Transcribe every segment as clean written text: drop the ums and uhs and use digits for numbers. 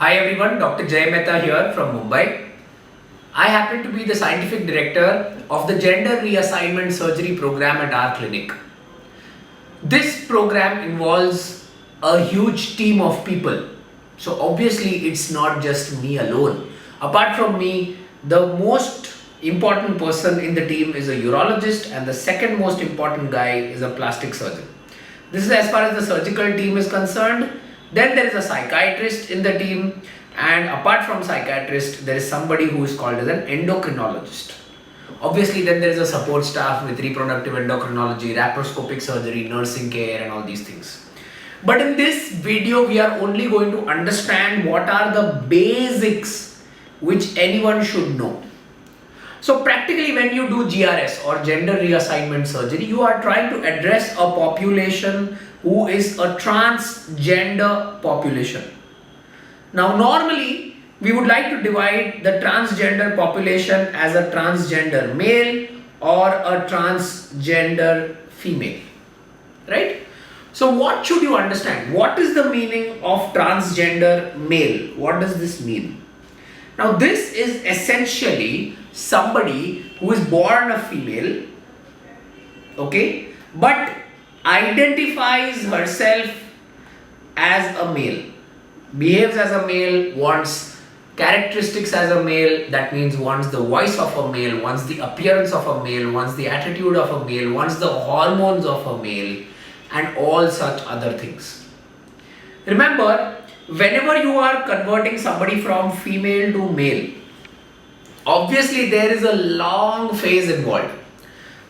Hi everyone, Dr. Jay Mehta here from Mumbai. I happen to be the scientific director of the Gender Reassignment Surgery program at our clinic. This program involves a huge team of people. So obviously it's not just me alone. Apart from me, the most important person in the team is a urologist and the second most important guy is a plastic surgeon. This is as far as the surgical team is concerned. Then there is a psychiatrist in the team, and apart from psychiatrist, there is somebody who is called as an endocrinologist. Obviously, then there is a support staff with reproductive endocrinology, laparoscopic surgery, nursing care and all these things. But in this video, we are only going to understand what are the basics which anyone should know. So practically when you do GRS or gender reassignment surgery, you are trying to address a population who is a transgender population. Now normally we would like to divide the transgender population as a transgender male or a transgender female, right? So what should you understand? What is the meaning of transgender male? What does this mean? Now this is essentially somebody who is born a female, okay, but identifies herself as a male, behaves as a male, wants characteristics as a male, that means wants the voice of a male, wants the appearance of a male, wants the attitude of a male, wants the hormones of a male and all such other things. Remember, whenever you are converting somebody from female to male, obviously there is a long phase involved.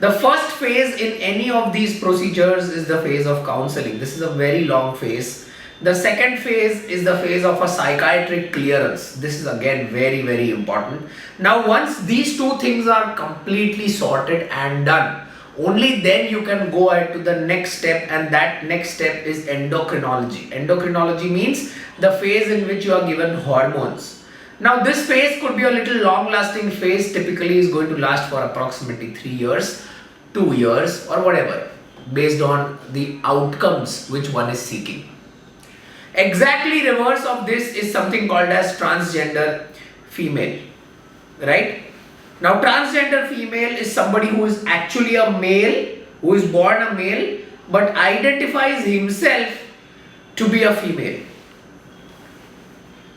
The first phase in any of these procedures is the phase of counseling. This is a very long phase. The second phase is the phase of a psychiatric clearance. This is again very important. Now once these two things are completely sorted and done, only then you can go ahead to the next step, and that next step is endocrinology. Endocrinology means the phase in which you are given hormones. Now this phase could be a little long lasting phase, typically is going to last for approximately 3 years, 2 years or whatever, based on the outcomes which one is seeking. Exactly reverse of this is something called as transgender female, right? Now transgender female is somebody who is actually a male, who is born a male but identifies himself to be a female.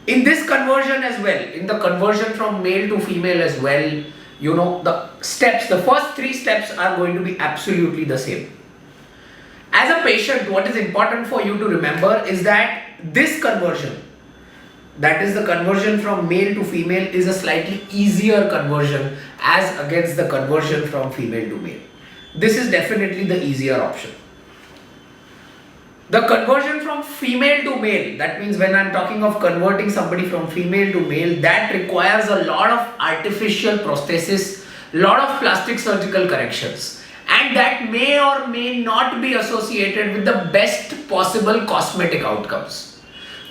In this conversion as well, in the conversion from male to female as well, you know, the steps, the first 3 steps are going to be absolutely the same. As a patient, what is important for you to remember is that this conversion, that is the conversion from male to female, is a slightly easier conversion as against the conversion from female to male. This is definitely the easier option. The conversion from female to male, that means when I am talking of converting somebody from female to male, that requires a lot of artificial prosthesis, lot of plastic surgical corrections, and that may or may not be associated with the best possible cosmetic outcomes.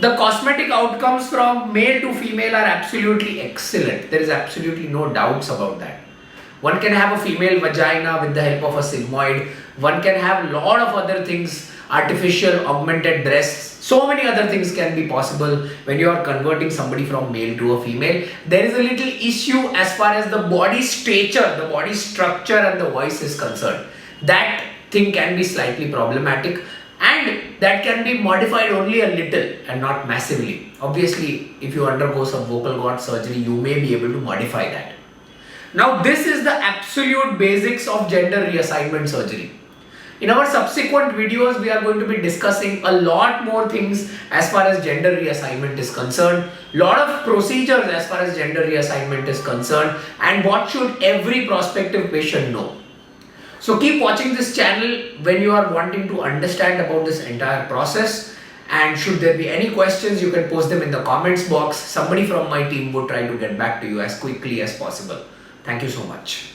The cosmetic outcomes from male to female are absolutely excellent. There is absolutely no doubts about that. One can have a female vagina with the help of a sigmoid. One can have a lot of other things, artificial augmented breasts. So many other things can be possible when you are converting somebody from male to a female. There is a little issue as far as the body stature, the body structure and the voice is concerned. That thing can be slightly problematic, and that can be modified only a little and not massively. Obviously, if you undergo some vocal cord surgery, you may be able to modify that. Now, this is the absolute basics of gender reassignment surgery. In our subsequent videos, we are going to be discussing a lot more things as far as gender reassignment is concerned, lot of procedures as far as gender reassignment is concerned, and what should every prospective patient know. So keep watching this channel when you are wanting to understand about this entire process, and should there be any questions, you can post them in the comments box. Somebody from my team would try to get back to you as quickly as possible. Thank you so much.